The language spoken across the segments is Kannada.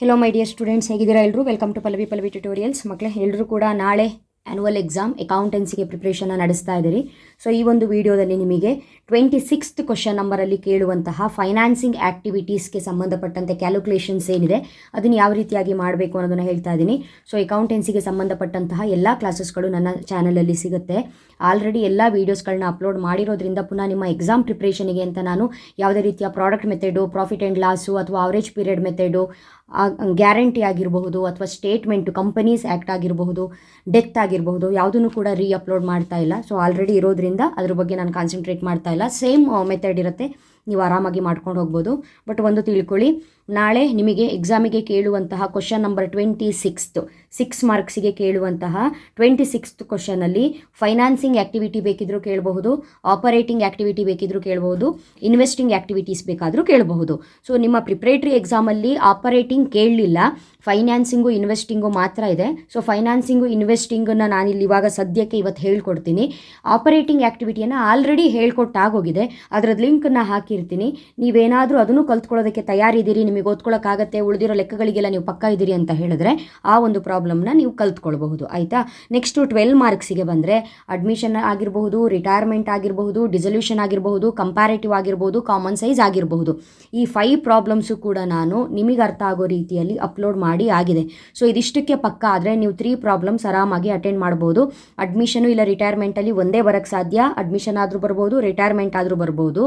ಹೆಲೋ ಮೈ ಡಿಯರ್ ಸ್ಟೂಡೆಂಟ್ಸ್, ಹೇಗಿದ್ದೀರಾ ಎಲ್ಲರೂ? Welcome to Pallavi tutorials. ಮಕ್ಕಳೇ, ಎಲ್ಲರೂ ಕೂಡ ನಾಳೆ ಆ್ಯನ್ಯುವಲ್ ಎಕ್ಸಾಮ್ ಅಕೌಂಟೆನ್ಸಿಗೆ ಪ್ರಿಪ್ರೇಷನ್ನ ನಡೆಸ್ತಾ ಇದ್ದೀರಿ. ಸೊ ಈ ಒಂದು ವಿಡಿಯೋದಲ್ಲಿ ನಿಮಗೆ 26th ಕ್ವಶನ್ ನಂಬರಲ್ಲಿ ಕೇಳುವಂತಹ ಫೈನಾನ್ಸಿಂಗ್ ಆ್ಯಕ್ಟಿವಿಟೀಸ್ಗೆ ಸಂಬಂಧಪಟ್ಟಂತೆ ಕ್ಯಾಲ್ಕುಲೇಷನ್ಸ್ ಏನಿದೆ ಅದನ್ನು ಯಾವ ರೀತಿಯಾಗಿ ಮಾಡಬೇಕು ಅನ್ನೋದನ್ನು ಹೇಳ್ತಾ ಇದ್ದೀನಿ. ಸೊ ಅಕೌಂಟೆನ್ಸಿಗೆ ಸಂಬಂಧಪಟ್ಟಂತಹ ಎಲ್ಲ ಕ್ಲಾಸಸ್ಗಳು ನನ್ನ ಚಾನಲಲ್ಲಿ ಸಿಗುತ್ತೆ. ಆಲ್ರೆಡಿ ಎಲ್ಲ ವೀಡಿಯೋಸ್ಗಳನ್ನ ಅಪ್ಲೋಡ್ ಮಾಡಿರೋದ್ರಿಂದ ಪುನಃ ನಿಮ್ಮ ಎಕ್ಸಾಮ್ ಪ್ರಿಪ್ರೇಷನಿಗೆ ಅಂತ ನಾನು ಯಾವುದೇ ರೀತಿಯ product method, profit and loss ಅಥವಾ ಅವರೇಜ್ ಪೀರಿಯಡ್ ಮೆಥಡು, ಗ್ಯಾರಂಟಿ ಆಗಿರಬಹುದು ಅಥವಾ ಸ್ಟೇಟ್ಮೆಂಟು, ಕಂಪನೀಸ್ ಆ್ಯಕ್ಟ್ ಆಗಿರಬಹುದು, ಡೆತ್ ಆಗಿರಬಹುದು, ಯಾವುದನ್ನು ಕೂಡ ಅಪ್ಲೋಡ್ ಮಾಡ್ತಾ ಇಲ್ಲ. ಸೊ ಆಲ್ರೆಡಿ ಇರೋದ್ರಿಂದ ಅದ್ರ ಬಗ್ಗೆ ನಾನು ಕಾನ್ಸಂಟ್ರೇಟ್ ಮಾಡ್ತಾ ಇಲ್ಲ. ಸೇಮ್ ಮೆಥಡ್ ಇರುತ್ತೆ, ನೀವು ಆರಾಮಾಗಿ ಮಾಡ್ಕೊಂಡು ಹೋಗ್ಬೋದು. ಬಟ್ ಒಂದು ತಿಳ್ಕೊಳ್ಳಿ, ನಾಳೆ ನಿಮಗೆ ಎಕ್ಸಾಮಿಗೆ ಕೇಳುವಂತಹ ಕ್ವಶನ್ ನಂಬರ್ 6 ಮಾರ್ಕ್ಸಿಗೆ ಕೇಳುವಂತಹ 26th ಕ್ವಶನಲ್ಲಿ ಫೈನಾನ್ಸಿಂಗ್ ಆ್ಯಕ್ಟಿವಿಟಿ ಬೇಕಿದ್ರೂ ಕೇಳಬಹುದು, ಆಪರೇಟಿಂಗ್ ಆ್ಯಕ್ಟಿವಿಟಿ ಬೇಕಿದ್ರೂ ಕೇಳಬಹುದು, ಇನ್ವೆಸ್ಟಿಂಗ್ ಆ್ಯಕ್ಟಿವಿಟೀಸ್ ಬೇಕಾದರೂ ಕೇಳಬಹುದು. ಸೊ ನಿಮ್ಮ ಪ್ರಿಪ್ರೇಟರಿ ಎಕ್ಸಾಮಲ್ಲಿ ಆಪರೇಟಿಂಗ್ ಕೇಳಲಿಲ್ಲ, ಫೈನಾನ್ಸಿಂಗು ಇನ್ವೆಸ್ಟಿಂಗು ಮಾತ್ರ ಇದೆ. ಸೊ ಫೈನಾನ್ಸಿಂಗು ಇನ್ವೆಸ್ಟಿಂಗನ್ನು ನಾನಿಲ್ಲಿ ಇವಾಗ ಸದ್ಯಕ್ಕೆ ಇವತ್ತು ಹೇಳ್ಕೊಡ್ತೀನಿ. ಆಪರೇಟಿಂಗ್ ಆ್ಯಕ್ಟಿವಿಟಿಯನ್ನು ಆಲ್ರೆಡಿ ಹೇಳ್ಕೊಟ್ಟಾಗೋಗಿದೆ, ಅದರದ್ದು ಲಿಂಕನ್ನು ಹಾಕಿರ್ತೀನಿ. ನೀವೇನಾದರೂ ಅದನ್ನು ಕಲ್ತ್ಕೊಳ್ಳೋದಕ್ಕೆ ತಯಾರಿದ್ದೀರಿ, ನಿಮಗೆ ಓದ್ಕೊಳ್ಳೋಕ್ಕಾಗತ್ತೆ, ಉಳಿದಿರೋ ಲೆಕ್ಕಗಳಿಗೆಲ್ಲ ನೀವು ಪಕ್ಕ ಇದ್ದೀರಿ ಅಂತ ಹೇಳಿದ್ರೆ ಆ ಒಂದು ಪ್ರಾಬ್ಲಮ್ನ ನೀವು ಕಲ್ತ್ಕೊಳ್ಬಹುದು. ಆಯಿತಾ? ನೆಕ್ಸ್ಟು 12 ಮಾರ್ಕ್ಸಿಗೆ ಬಂದರೆ ಅಡ್ಮಿಷನ್ ಆಗಿರಬಹುದು, ರಿಟೈರ್ಮೆಂಟ್ ಆಗಿರಬಹುದು, ಡಿಸಲ್ಯೂಷನ್ ಆಗಿರಬಹುದು, ಕಂಪ್ಯಾರೇಟಿವ್ ಆಗಿರಬಹುದು, ಕಾಮನ್ ಸೈಜ್ ಆಗಿರಬಹುದು. ಈ 5 ಪ್ರಾಬ್ಲಮ್ಸು ಕೂಡ ನಾನು ನಿಮಗೆ ಅರ್ಥ ಆಗೋ ರೀತಿಯಲ್ಲಿ ಅಪ್ಲೋಡ್ ಮಾಡಿ ಆಗಿದೆ. ಸೊ ಇದಿಷ್ಟಕ್ಕೆ ಪಕ್ಕ ಆದರೆ ನೀವು 3 ಪ್ರಾಬ್ಲಮ್ಸ್ ಆರಾಮಾಗಿ ಅಟೆಂಡ್ ಮಾಡ್ಬೋದು. ಅಡ್ಮಿಷನು ಇಲ್ಲ ರಿಟೈರ್ಮೆಂಟಲ್ಲಿ ಒಂದೇ ಬರೋಕ್ಕೆ ಸಾಧ್ಯ. ಅಡ್ಮಿಷನ್ ಆದರೂ ಬರ್ಬೋದು, ರಿಟೈರ್ಮೆಂಟ್ ಆದರೂ ಬರ್ಬೋದು.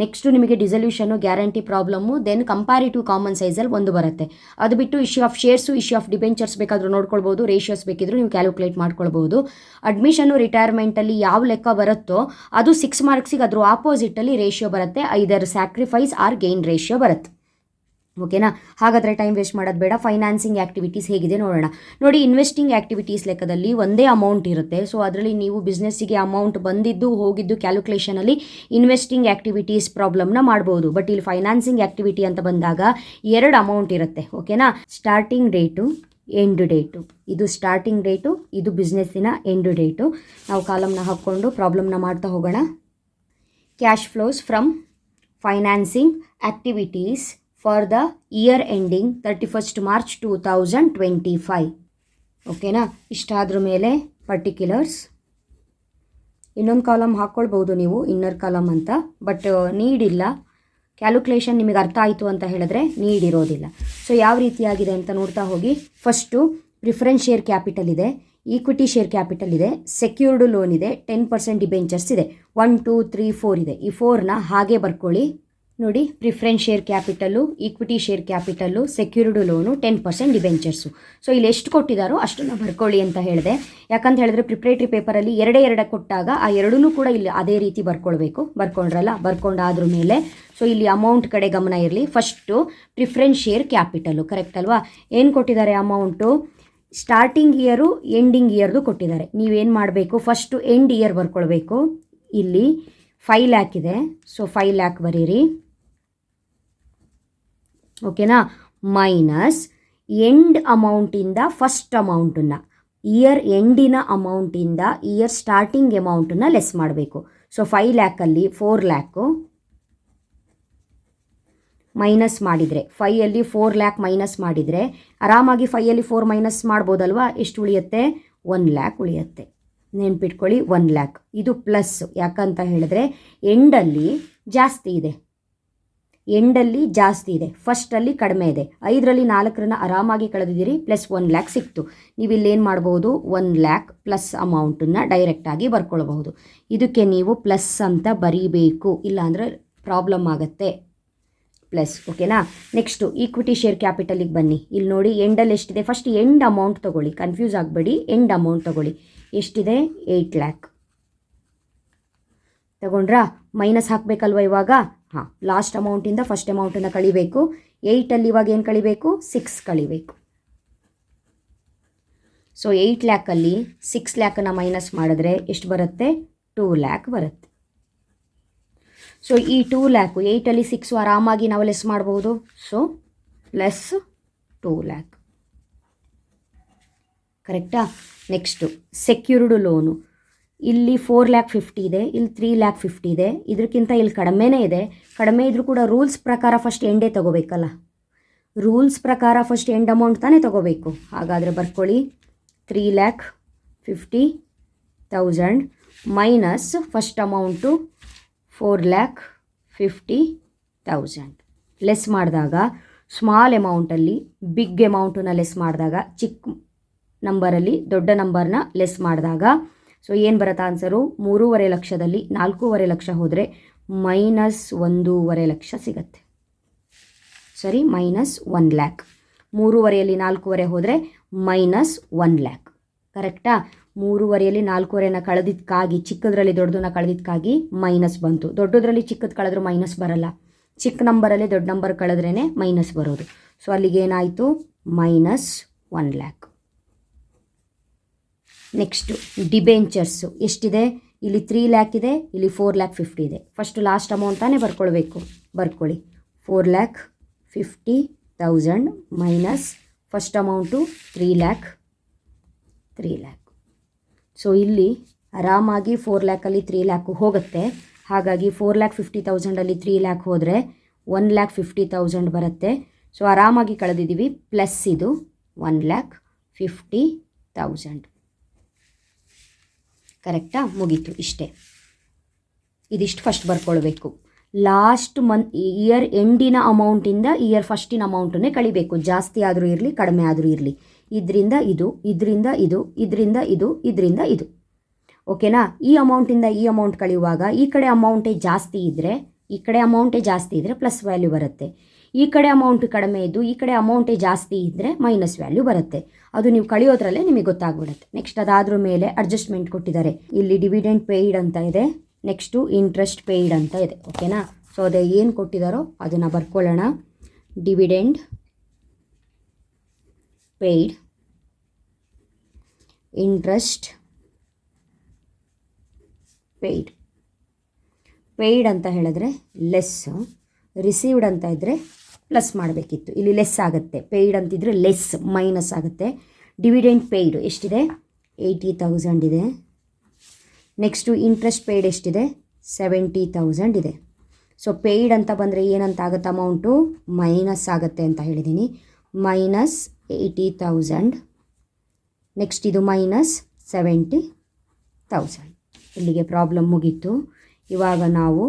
ನೆಕ್ಸ್ಟು ನಿಮಗೆ dissolution, guarantee problem, then comparative common ಸೈಜಲ್ಲಿ ಒಂದು ಬರುತ್ತೆ. ಅದು ಬಿಟ್ಟು issue of shares, issue of debentures ಬೇಕಾದರೂ ನೋಡ್ಕೊಳ್ಬೋದು, ರೇಷಿಯೋಸ್ ಬೇಕಿದ್ರೂ ನೀವು ಕ್ಯಾಲ್ಕುಲೇಟ್ ಮಾಡ್ಕೊಳ್ಬೋದು. ಅಡ್ಮಿಷನು ರಿಟೈರ್ಮೆಂಟಲ್ಲಿ ಯಾವ ಲೆಕ್ಕ ಬರುತ್ತೋ ಅದು 6 ಮಾರ್ಕ್ಸಿಗೆ ಅದ್ರ ಆಪೋಸಿಟಲ್ಲಿ ರೇಷಿಯೋ ಬರುತ್ತೆ, ಐದರ್ ಸ್ಯಾಕ್ರಿಫೈಸ್ ಆರ್ ಗೇನ್ ರೇಷಿಯೋ ಬರುತ್ತೆ. ಓಕೆನಾ? ಹಾಗಾದರೆ ಟೈಮ್ ವೇಸ್ಟ್ ಮಾಡೋದು ಬೇಡ. ಫೈನಾನ್ಸಿಂಗ್ ಆ್ಯಕ್ಟಿವಿಟೀಸ್ ಹೇಗಿದೆ ನೋಡೋಣ. ನೋಡಿ, ಇನ್ವೆಸ್ಟಿಂಗ್ ಆ್ಯಕ್ಟಿವಿಟೀಸ್ ಲೆಕ್ಕದಲ್ಲಿ ಒಂದೇ ಅಮೌಂಟ್ ಇರುತ್ತೆ. ಸೊ ಅದರಲ್ಲಿ ನೀವು ಬಿಸ್ನೆಸ್ಸಿಗೆ ಅಮೌಂಟ್ ಬಂದಿದ್ದು ಹೋಗಿದ್ದು ಕ್ಯಾಲ್ಕುಲೇಷನಲ್ಲಿ ಇನ್ವೆಸ್ಟಿಂಗ್ ಆ್ಯಕ್ಟಿವಿಟೀಸ್ ಪ್ರಾಬ್ಲಮ್ನ ಮಾಡ್ಬೋದು. ಬಟ್ ಇಲ್ಲಿ ಫೈನಾನ್ಸಿಂಗ್ ಆ್ಯಕ್ಟಿವಿಟಿ ಅಂತ ಬಂದಾಗ 2 ಅಮೌಂಟ್ ಇರುತ್ತೆ. ಓಕೆನಾ? Starting date, end date. ಇದು ಸ್ಟಾರ್ಟಿಂಗ್ ಡೇಟು, ಇದು ಬಿಸ್ನೆಸ್ಸಿನ ಎಂಡ್ ಡೇಟು. ನಾವು ಕಾಲಮ್ನ ಹಾಕ್ಕೊಂಡು ಪ್ರಾಬ್ಲಮ್ನ ಮಾಡ್ತಾ ಹೋಗೋಣ. Cash flows from financing activities for the year ending 31st March 2025. ಓಕೆನಾ? ಇಷ್ಟಾದ್ರ ಮೇಲೆ ಪರ್ಟಿಕ್ಯುಲರ್ಸ್. ಇನ್ನೊಂದು ಕಾಲಮ್ ಹಾಕ್ಕೊಳ್ಬೋದು ನೀವು, ಇನ್ನರ್ ಕಾಲಮ್ ಅಂತ. ಬಟ್ ನೀಡಿಲ್ಲ. ಕ್ಯಾಲ್ಕುಲೇಷನ್ ನಿಮಗೆ ಅರ್ಥ ಆಯಿತು ಅಂತ ಹೇಳಿದ್ರೆ ನೀಡಿರೋದಿಲ್ಲ. ಸೊ ಯಾವ ರೀತಿಯಾಗಿದೆ ಅಂತ ನೋಡ್ತಾ ಹೋಗಿ. ಫಸ್ಟು ಪ್ರಿಫರೆನ್ಸ್ ಶೇರ್ ಕ್ಯಾಪಿಟಲ್ ಇದೆ, ಈಕ್ವಿಟಿ ಶೇರ್ ಕ್ಯಾಪಿಟಲ್ ಇದೆ, ಸೆಕ್ಯೂರ್ಡ್ ಲೋನ್ ಇದೆ, 10% ಡಿಬೆಂಚರ್ಸ್ ಇದೆ, 1 2 3 4 ಇದೆ. ಈ 4ನ ಹಾಗೆ ಬರ್ಕೊಳ್ಳಿ. ನೋಡಿ, preference share capital, equity share capital, secured loan, 10% debentures. So ಇಲ್ಲಿ ಎಷ್ಟು ಕೊಟ್ಟಿದ್ದಾರೋ ಅಷ್ಟನ್ನು ಬರ್ಕೊಳ್ಳಿ ಅಂತ ಹೇಳಿದೆ. ಯಾಕಂತ ಹೇಳಿದ್ರೆ ಪ್ರಿಪ್ರೇಟರಿ ಪೇಪರಲ್ಲಿ 2 ಕೊಟ್ಟಾಗ ಆ ಎರಡೂ ಕೂಡ ಇಲ್ಲಿ ಅದೇ ರೀತಿ ಬರ್ಕೊಳ್ಬೇಕು. ಬರ್ಕೊಂಡ್ರಲ್ಲ, ಬರ್ಕೊಂಡಾದ್ರ ಮೇಲೆ ಸೊ ಇಲ್ಲಿ ಅಮೌಂಟ್ ಕಡೆ ಗಮನ ಇರಲಿ. First preference share capital, correct ಅಲ್ವಾ? ಏನು ಕೊಟ್ಟಿದ್ದಾರೆ ಅಮೌಂಟು? ಸ್ಟಾರ್ಟಿಂಗ್ ಇಯರು, ಎಂಡಿಂಗ್ ಇಯರ್ದು ಕೊಟ್ಟಿದ್ದಾರೆ. ನೀವೇನು ಮಾಡಬೇಕು? ಫಸ್ಟು ಎಂಡ್ ಇಯರ್ ಬರ್ಕೊಳ್ಬೇಕು. ಇಲ್ಲಿ 5 lakh ಇದೆ. ಸೊ 5 lakh ಬರೀರಿ. ಓಕೆನಾ? ಮೈನಸ್ ಎಂಡ್ ಅಮೌಂಟಿಂದ ಫಸ್ಟ್ ಅಮೌಂಟನ್ನು, ಇಯರ್ ಎಂಡಿನ ಅಮೌಂಟಿಂದ ಇಯರ್ ಸ್ಟಾರ್ಟಿಂಗ್ ಅಮೌಂಟನ್ನು ಲೆಸ್ ಮಾಡಬೇಕು. ಸೊ 5 lakhಲ್ಲಿ 4 lakh ಮೈನಸ್ ಮಾಡಿದರೆ, 5ಅಲ್ಲಿ 4 lakh ಮೈನಸ್ ಮಾಡಿದರೆ ಆರಾಮಾಗಿ 5ಅಲ್ಲಿ 4 ಮೈನಸ್ ಮಾಡ್ಬೋದಲ್ವಾ? ಎಷ್ಟು ಉಳಿಯುತ್ತೆ? 1 lakh ಉಳಿಯುತ್ತೆ. ನೆನ್ಪಿಟ್ಕೊಳ್ಳಿ, 1 lakh. ಇದು ಪ್ಲಸ್. ಯಾಕಂತ ಹೇಳಿದ್ರೆ ಎಂಡಲ್ಲಿ ಜಾಸ್ತಿ ಇದೆ, ಎಂಡಲ್ಲಿ ಜಾಸ್ತಿ ಇದೆ, ಫಸ್ಟಲ್ಲಿ ಕಡಿಮೆ ಇದೆ. 5ರಲ್ಲಿ 4 ಆರಾಮಾಗಿ ಕಳೆದಿದ್ದೀರಿ, ಪ್ಲಸ್ 1 lakh ಸಿಕ್ತು. ನೀವು ಇಲ್ಲೇನು ಮಾಡ್ಬೋದು? 1 lakh ಪ್ಲಸ್ ಅಮೌಂಟನ್ನು ಡೈರೆಕ್ಟಾಗಿ ಬರ್ಕೊಳ್ಬಹುದು. ಇದಕ್ಕೆ ನೀವು ಪ್ಲಸ್ ಅಂತ ಬರೀಬೇಕು, ಇಲ್ಲಾಂದರೆ ಪ್ರಾಬ್ಲಮ್ ಆಗುತ್ತೆ. ಪ್ಲಸ್. ಓಕೆನಾ? ನೆಕ್ಸ್ಟು ಈಕ್ವಿಟಿ ಶೇರ್ ಕ್ಯಾಪಿಟಲಿಗೆ ಬನ್ನಿ. ಇಲ್ಲಿ ನೋಡಿ, ಎಂಡಲ್ಲಿ ಎಷ್ಟಿದೆ? ಫಸ್ಟ್ ಎಂಡ್ ಅಮೌಂಟ್ ತೊಗೊಳ್ಳಿ, ಕನ್ಫ್ಯೂಸ್ ಆಗಬೇಡಿ. ಎಂಡ್ ಅಮೌಂಟ್ ತೊಗೊಳ್ಳಿ. ಎಷ್ಟಿದೆ? 8 lakh ತಗೊಂಡ್ರಾ? ಮೈನಸ್ ಹಾಕಬೇಕಲ್ವ ಇವಾಗ? ಹಾಂ, ಲಾಸ್ಟ್ ಅಮೌಂಟಿಂದ ಫಸ್ಟ್ ಅಮೌಂಟನ್ನು ಕಳಿಬೇಕು. 8ಅಲ್ಲಿ ಇವಾಗ ಏನು ಕಳಿಬೇಕು? 6 ಕಳಿಬೇಕು. ಸೊ 8 lakhಲ್ಲಿ 6 lakhನ ಮೈನಸ್ ಮಾಡಿದ್ರೆ ಎಷ್ಟು ಬರುತ್ತೆ? 2 lakh ಬರುತ್ತೆ. ಸೊ ಈ 2 lakh 8ಅಲ್ಲಿ 6 ಆರಾಮಾಗಿ ನಾವು ಲೆಸ್ ಮಾಡ್ಬೋದು. So plus 2 lakh. ಕರೆಕ್ಟಾ? Next secured loan. ಇಲ್ಲಿ 4,50,000 ಇದೆ, ಇಲ್ಲಿ 3,50,000 ಇದೆ. ಇದಕ್ಕಿಂತ ಇಲ್ಲಿ ಕಡಿಮೆನೇ ಇದೆ. ಕಡಿಮೆ ಇದ್ರೂ ಕೂಡ ರೂಲ್ಸ್ ಪ್ರಕಾರ ಫಸ್ಟ್ ಎಂಡೇ ತಗೋಬೇಕಲ್ಲ. ರೂಲ್ಸ್ ಪ್ರಕಾರ ಫಸ್ಟ್ ಎಂಡ್ ಅಮೌಂಟ್ ತಾನೇ ತೊಗೋಬೇಕು. ಹಾಗಾದರೆ ಬರ್ಕೊಳ್ಳಿ 3,50,000 ಮೈನಸ್ ಫಸ್ಟ್ ಅಮೌಂಟು 4,50,000 ಲೆಸ್ ಮಾಡಿದಾಗ ಸ್ಮಾಲ್ ಅಮೌಂಟಲ್ಲಿ ಬಿಗ್ ಅಮೌಂಟನ್ನು ಲೆಸ್ ಮಾಡಿದಾಗ ಚಿಕ್ಕ ನಂಬರಲ್ಲಿ ದೊಡ್ಡ ನಂಬರ್ನ ಲೆಸ್ ಮಾಡಿದಾಗ ಸೊ ಏನು ಬರುತ್ತೆ ಆನ್ಸರು 3.5 ಲಕ್ಷದಲ್ಲಿ 4.5 ಲಕ್ಷ ಹೋದರೆ -1.5 ಲಕ್ಷ ಸಿಗುತ್ತೆ. ಸರಿ, -1 ಲ್ಯಾಕ್. 3.5ಯಲ್ಲಿ 4.5 ಹೋದರೆ -1 ಲ್ಯಾಕ್. ಕರೆಕ್ಟಾ? 3.5ಯಲ್ಲಿ 4.5ನ ಕಳೆದಿದ್ದಕ್ಕಾಗಿ ಚಿಕ್ಕದ್ರಲ್ಲಿ ದೊಡ್ಡದನ್ನ ಕಳೆದಿದ್ದಕ್ಕಾಗಿ ಮೈನಸ್ ಬಂತು. ದೊಡ್ಡದ್ರಲ್ಲಿ ಚಿಕ್ಕದು ಕಳೆದ್ರೂ ಮೈನಸ್ ಬರಲ್ಲ, ಚಿಕ್ಕ ನಂಬರಲ್ಲಿ ದೊಡ್ಡ ನಂಬರ್ ಕಳೆದ್ರೇ ಮೈನಸ್ ಬರೋದು. ಸೊ ಅಲ್ಲಿಗೆ ಏನಾಯಿತು -1 ಲ್ಯಾಕ್. ನೆಕ್ಸ್ಟು ಡಿಬೆಂಚರ್ಸು ಎಷ್ಟಿದೆ? ಇಲ್ಲಿ 3 ಲ್ಯಾಕ್ ಇದೆ, ಇಲ್ಲಿ 4,50,000 ಇದೆ. ಫಸ್ಟು ಲಾಸ್ಟ್ ಅಮೌಂಟ್ ತಾನೇ ಬರ್ಕೊಳ್ಬೇಕು. ಬರ್ಕೊಳ್ಳಿ 4,50,000 minus first amount 3 lac. So ಇಲ್ಲಿ ಆರಾಮಾಗಿ 4 ಲ್ಯಾಕಲ್ಲಿ 3 ಲ್ಯಾಕು ಹೋಗುತ್ತೆ. ಹಾಗಾಗಿ 4,50,000ಅಲ್ಲಿ 3 ಲ್ಯಾಕ್ ಹೋದರೆ 1,50,000 ಬರುತ್ತೆ. ಸೊ ಆರಾಮಾಗಿ ಕಳೆದಿದ್ದೀವಿ. ಪ್ಲಸ್ ಇದು 1,50,000. ಕರೆಕ್ಟಾ? ಮುಗೀತು. ಇಷ್ಟೇ, ಇದಿಷ್ಟು ಫಸ್ಟ್ ಬರ್ಕೊಳ್ಬೇಕು. ಲಾಸ್ಟ್ ಇಯರ್ ಎಂಡಿನ ಅಮೌಂಟಿಂದ ಇಯರ್ ಫಸ್ಟಿನ ಅಮೌಂಟನ್ನೇ ಕಳಿಬೇಕು. ಜಾಸ್ತಿ ಆದರೂ ಇರಲಿ, ಕಡಿಮೆ ಆದರೂ ಇರಲಿ. ಇದರಿಂದ ಇದು, ಇದರಿಂದ ಇದು, ಇದರಿಂದ ಇದು, ಇದರಿಂದ ಇದು. ಓಕೆನಾ? ಈ ಅಮೌಂಟಿಂದ ಈ ಅಮೌಂಟ್ ಕಳೆಯುವಾಗ ಈ ಕಡೆ ಅಮೌಂಟೇ ಜಾಸ್ತಿ ಇದ್ದರೆ ಪ್ಲಸ್ ವ್ಯಾಲ್ಯೂ ಬರುತ್ತೆ. ಈ ಕಡೆ ಅಮೌಂಟ್ ಕಡಿಮೆ ಇದ್ದು ಈ ಕಡೆ ಅಮೌಂಟೇ ಜಾಸ್ತಿ ಇದ್ದರೆ ಮೈನಸ್ ವ್ಯಾಲ್ಯೂ ಬರುತ್ತೆ. ಅದು ನೀವು ಕಳೆಯೋದ್ರಲ್ಲೇ ನಿಮಗೆ ಗೊತ್ತಾಗ್ಬಿಡುತ್ತೆ. ನೆಕ್ಸ್ಟ್ ಅದಾದ್ರ ಮೇಲೆ ಅಡ್ಜಸ್ಟ್ಮೆಂಟ್ ಕೊಟ್ಟಿದ್ದಾರೆ. ಇಲ್ಲಿ ಡಿವಿಡೆಂಡ್ ಪೇಯ್ಡ್ ಅಂತ ಇದೆ, ನೆಕ್ಸ್ಟು ಇಂಟ್ರೆಸ್ಟ್ ಪೇಯ್ಡ್ ಅಂತ ಇದೆ. ಓಕೆನಾ? ಸೊ ಅದೇ ಏನು ಕೊಟ್ಟಿದ್ದಾರೋ ಅದನ್ನು ಬರ್ಕೊಳ್ಳೋಣ. ಡಿವಿಡೆಂಡ್ ಪೇಯ್ಡ್, ಇಂಟ್ರೆಸ್ಟ್ ಪೇಯ್ಡ್ ಅಂತ ಹೇಳಿದ್ರೆ ಲೆಸ್, ರಿಸೀವ್ಡ್ ಅಂತ ಇದ್ದರೆ ಪ್ಲಸ್ ಮಾಡಬೇಕಿತ್ತು. ಇಲ್ಲಿ ಲೆಸ್ ಆಗುತ್ತೆ. ಪೇಯ್ಡ್ ಅಂತಿದ್ರೆ ಲೆಸ್, ಮೈನಸ್ ಆಗುತ್ತೆ. ಡಿವಿಡೆಂಡ್ ಪೇಯ್ಡ್ ಎಷ್ಟಿದೆ? 80,000 ಇದೆ. ನೆಕ್ಸ್ಟು ಇಂಟ್ರೆಸ್ಟ್ ಪೇಯ್ಡ್ ಎಷ್ಟಿದೆ? 70,000 ಇದೆ. ಸೊ ಪೇಯ್ಡ್ ಅಂತ ಬಂದರೆ ಏನಂತ ಆಗುತ್ತೆ? ಅಮೌಂಟು ಮೈನಸ್ ಆಗುತ್ತೆ ಅಂತ ಹೇಳಿದ್ದೀನಿ. -80,000. ನೆಕ್ಸ್ಟ್ ಇದು -70,000. ಇಲ್ಲಿಗೆ ಪ್ರಾಬ್ಲಮ್ ಮುಗೀತು. ಇವಾಗ ನಾವು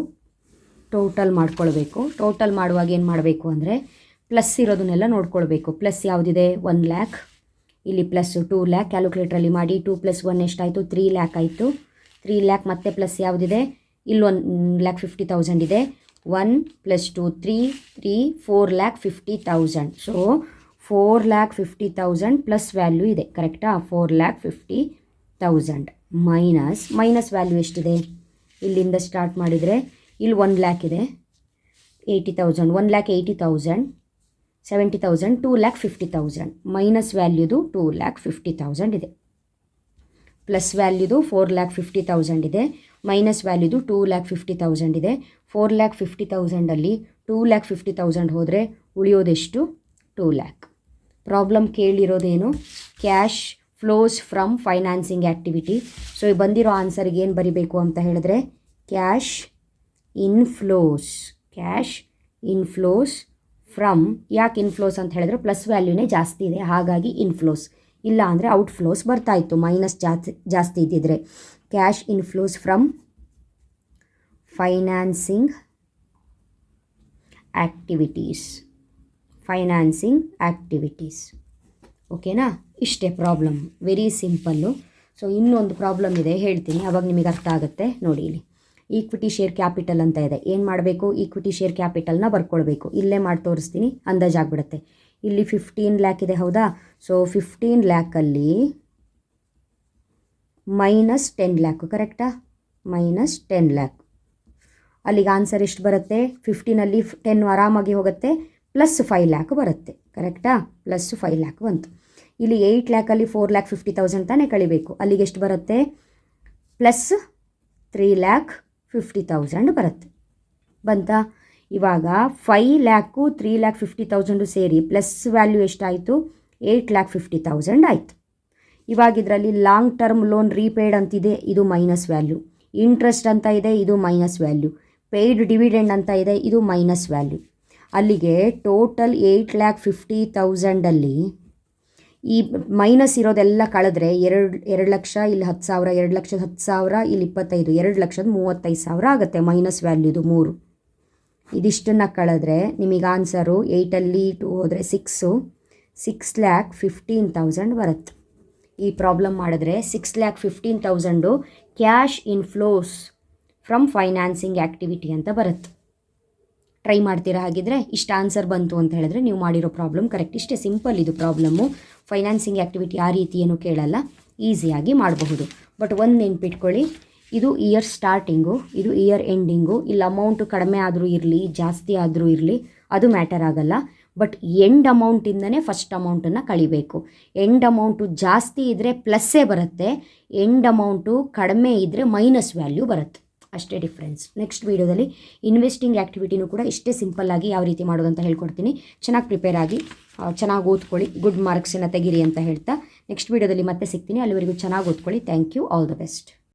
ಟೋಟಲ್ ಮಾಡ್ಕೊಳ್ಬೇಕು. ಟೋಟಲ್ ಮಾಡುವಾಗ ಏನು ಮಾಡಬೇಕು ಅಂದರೆ ಪ್ಲಸ್ ಇರೋದನ್ನೆಲ್ಲ ನೋಡ್ಕೊಳ್ಬೇಕು. ಪ್ಲಸ್ ಯಾವುದಿದೆ? 1 ಲ್ಯಾಕ್. ಇಲ್ಲಿ ಪ್ಲಸ್ಸು 2 ಲ್ಯಾಕ್. ಕ್ಯಾಲ್ಕುಲೇಟ್ರಲ್ಲಿ ಮಾಡಿ 2 + 1 ಎಷ್ಟಾಯಿತು? 3 ಲ್ಯಾಕ್ ಆಯಿತು. 3 ಲ್ಯಾಕ್. ಮತ್ತೆ ಪ್ಲಸ್ ಯಾವುದಿದೆ? ಇಲ್ಲಿ 1,50,000 ಇದೆ. 1 + 2 3 4,50,000. ಸೊ 4,50,000 ಪ್ಲಸ್ ವ್ಯಾಲ್ಯೂ ಇದೆ. ಕರೆಕ್ಟಾ? 4,50,000 ಮೈನಸ್ ವ್ಯಾಲ್ಯೂ ಎಷ್ಟಿದೆ? ಇಲ್ಲಿಂದ ಸ್ಟಾರ್ಟ್ ಮಾಡಿದರೆ ಇಲ್ಲಿ 1 ಲ್ಯಾಕ್ ಇದೆ. 80,000, 1,80,000, 70,000, 2,50,000. ಮೈನಸ್ ವ್ಯಾಲ್ಯೂದು 2,50,000 ಇದೆ. ಪ್ಲಸ್ ವ್ಯಾಲ್ಯೂದು 4,50,000 ಇದೆ. ಮೈನಸ್ ವ್ಯಾಲ್ಯೂದು 2,50,000 ಇದೆ. 4,50,000ಅಲ್ಲಿ 2,50,000 ಹೋದರೆ ಉಳಿಯೋದೆಷ್ಟು? 2 ಲ್ಯಾಕ್. ಪ್ರಾಬ್ಲಮ್ ಕೇಳಿರೋದೇನು? Cash flows from financing activity. So ಬಂದಿರೋ ಆನ್ಸರ್ಗೆ ಏನು ಬರಿಬೇಕು ಅಂತ ಹೇಳಿದ್ರೆ ಕ್ಯಾಶ್ ಇನ್ಫ್ಲೋಸ್ ಫ್ರಮ್. ಯಾಕೆ ಇನ್ಫ್ಲೋಸ್ ಅಂತ ಹೇಳಿದ್ರೆ ಪ್ಲಸ್ ವ್ಯಾಲ್ಯೂನೇ ಜಾಸ್ತಿ ಇದೆ, ಹಾಗಾಗಿ ಇನ್ಫ್ಲೋಸ್. ಇಲ್ಲ ಅಂದರೆ ಔಟ್ಫ್ಲೋಸ್ ಬರ್ತಾಯಿತ್ತು, ಮೈನಸ್ ಜಾಸ್ತಿ ಇದ್ದಿದ್ರೆ. Cash inflows from financing activities. ಓಕೆನಾ? ಇಷ್ಟೇ ಪ್ರಾಬ್ಲಮ್, ವೆರಿ ಸಿಂಪಲ್ಲು. ಸೊ ಇನ್ನೊಂದು ಪ್ರಾಬ್ಲಮ್ ಇದೆ, ಹೇಳ್ತೀನಿ, ಅವಾಗ ನಿಮಗೆ ಅರ್ಥ ಆಗುತ್ತೆ. ನೋಡಿ, ಇಲ್ಲಿ ಈಕ್ವಿಟಿ ಶೇರ್ ಕ್ಯಾಪಿಟಲ್ ಅಂತ ಇದೆ. ಏನು ಮಾಡಬೇಕು? ಈಕ್ವಿಟಿ ಶೇರ್ ಕ್ಯಾಪಿಟಲ್ನ ಬರ್ಕೊಳ್ಬೇಕು. ಇಲ್ಲೇ ಮಾಡಿ ತೋರಿಸ್ತೀನಿ, ಅಂದಾಜಾಗ್ಬಿಡುತ್ತೆ. ಇಲ್ಲಿ 15 ಲ್ಯಾಕ್ ಇದೆ, ಹೌದಾ? ಸೊ 15 ಲ್ಯಾಕಲ್ಲಿ -10 ಲ್ಯಾಕು. ಕರೆಕ್ಟಾ? -10 ಲ್ಯಾಕ್. ಅಲ್ಲಿಗೆ ಆನ್ಸರ್ ಎಷ್ಟು ಬರುತ್ತೆ? 15ಅಲ್ಲಿ 10 ಆರಾಮಾಗಿ ಹೋಗುತ್ತೆ, +5 ಲ್ಯಾಕ್ ಬರುತ್ತೆ. ಕರೆಕ್ಟಾ? +5 ಲ್ಯಾಕ್ ಬಂತು. ಇಲ್ಲಿ 8 ಲ್ಯಾಕಲ್ಲಿ 4,50,000 ತಾನೇ ಕಳಿಬೇಕು. ಅಲ್ಲಿಗೆ ಎಷ್ಟು ಬರುತ್ತೆ? +3,50,000 ಬರುತ್ತೆ. ಬಂತಾ? ಇವಾಗ 5 ಲ್ಯಾಕು 3,50,000 ಸೇರಿ ಪ್ಲಸ್ ವ್ಯಾಲ್ಯೂ ಎಷ್ಟಾಯಿತು? 8,50,000 ಆಯಿತು. ಇವಾಗ ಇದರಲ್ಲಿ ಲಾಂಗ್ ಟರ್ಮ್ ಲೋನ್ ರೀಪೇಯ್ಡ್ ಅಂತಿದೆ, ಇದು ಮೈನಸ್ ವ್ಯಾಲ್ಯೂ. ಇಂಟ್ರೆಸ್ಟ್ ಅಂತ ಇದೆ, ಇದು ಮೈನಸ್ ವ್ಯಾಲ್ಯೂ. ಪೇಯ್ಡ್ ಡಿವಿಡೆಂಡ್ ಅಂತ ಇದೆ, ಇದು ಮೈನಸ್ ವ್ಯಾಲ್ಯೂ. ಅಲ್ಲಿಗೆ ಟೋಟಲ್ 8,50,000 ಈ ಮೈನಸ್ ಇರೋದೆಲ್ಲ ಕಳೆದ್ರೆ 2 ಲಕ್ಷ ಇಲ್ಲಿ 10,000, 2,10,000 ಇಲ್ಲಿ 25, 2,35,000 ಆಗುತ್ತೆ ಮೈನಸ್ ವ್ಯಾಲ್ಯೂದು 3. ಇದಿಷ್ಟನ್ನು ಕಳೆದ್ರೆ ನಿಮಗೆ ಆನ್ಸರು 8ಅಲ್ಲಿ 2 ಹೋದರೆ 6,15,000 ಬರುತ್ತೆ. ಈ ಪ್ರಾಬ್ಲಮ್ ಮಾಡಿದ್ರೆ 6,15,000 cash inflows from financing activity ಅಂತ ಬರುತ್ತೆ. ಟ್ರೈ ಮಾಡ್ತೀರಾ? ಹಾಗಿದ್ರೆ ಇಷ್ಟು ಆನ್ಸರ್ ಬಂತು ಅಂತ ಹೇಳಿದ್ರೆ ನೀವು ಮಾಡಿರೋ ಪ್ರಾಬ್ಲಮ್ ಕರೆಕ್ಟ್. ಇಷ್ಟೇ ಸಿಂಪಲ್ ಇದು ಪ್ರಾಬ್ಲಮ್ಮು. ಫೈನಾನ್ಸಿಂಗ್ ಆ್ಯಕ್ಟಿವಿಟಿ ಆ ರೀತಿ ಏನೂ ಕೇಳಲ್ಲ, ಈಸಿಯಾಗಿ ಮಾಡಬಹುದು. ಬಟ್ ಒಂದು ನೆನ್ಪಿಟ್ಕೊಳ್ಳಿ, ಇದು ಇಯರ್ ಸ್ಟಾರ್ಟಿಂಗು, ಇದು ಇಯರ್ ಎಂಡಿಂಗು. ಇಲ್ಲಿ ಅಮೌಂಟು ಕಡಿಮೆ ಆದರೂ ಇರಲಿ ಜಾಸ್ತಿ ಆದರೂ ಇರಲಿ ಅದು ಮ್ಯಾಟರ್ ಆಗಲ್ಲ. ಬಟ್ ಎಂಡ್ ಅಮೌಂಟಿಂದನೇ ಫಸ್ಟ್ ಅಮೌಂಟನ್ನು ಕಳಿಬೇಕು. ಎಂಡ್ ಅಮೌಂಟು ಜಾಸ್ತಿ ಇದ್ದರೆ ಪ್ಲಸ್ಸೇ ಬರುತ್ತೆ, ಎಂಡ್ ಅಮೌಂಟು ಕಡಿಮೆ ಇದ್ದರೆ ಮೈನಸ್ ವ್ಯಾಲ್ಯೂ ಬರುತ್ತೆ, ಅಷ್ಟೇ ಡಿಫ್ರೆನ್ಸ್. ನೆಕ್ಸ್ಟ್ ವೀಡಿಯೋದಲ್ಲಿ ಇನ್ವೆಸ್ಟಿಂಗ್ ಆ್ಯಕ್ಟಿವಿಟಿನೂ ಕೂಡ ಇಷ್ಟೇ ಸಿಂಪಲ್ಲಾಗಿ ಯಾವ ರೀತಿ ಮಾಡೋದು ಅಂತ ಹೇಳ್ಕೊಡ್ತೀನಿ. ಚೆನ್ನಾಗಿ ಪ್ರಿಪೇರ್ ಆಗಿ ಚೆನ್ನಾಗಿ ಓದ್ಕೊಳ್ಳಿ, ಗುಡ್ ಮಾರ್ಕ್ಸನ್ನು ತೆಗೀರಿ ಅಂತ ಹೇಳ್ತಾ ನೆಕ್ಸ್ಟ್ ವೀಡಿಯೋದಲ್ಲಿ ಮತ್ತೆ ಸಿಗ್ತೀನಿ. ಅಲ್ಲಿವರೆಗೂ ಚೆನ್ನಾಗಿ ಓದ್ಕೊಳ್ಳಿ. Thank you. All the best.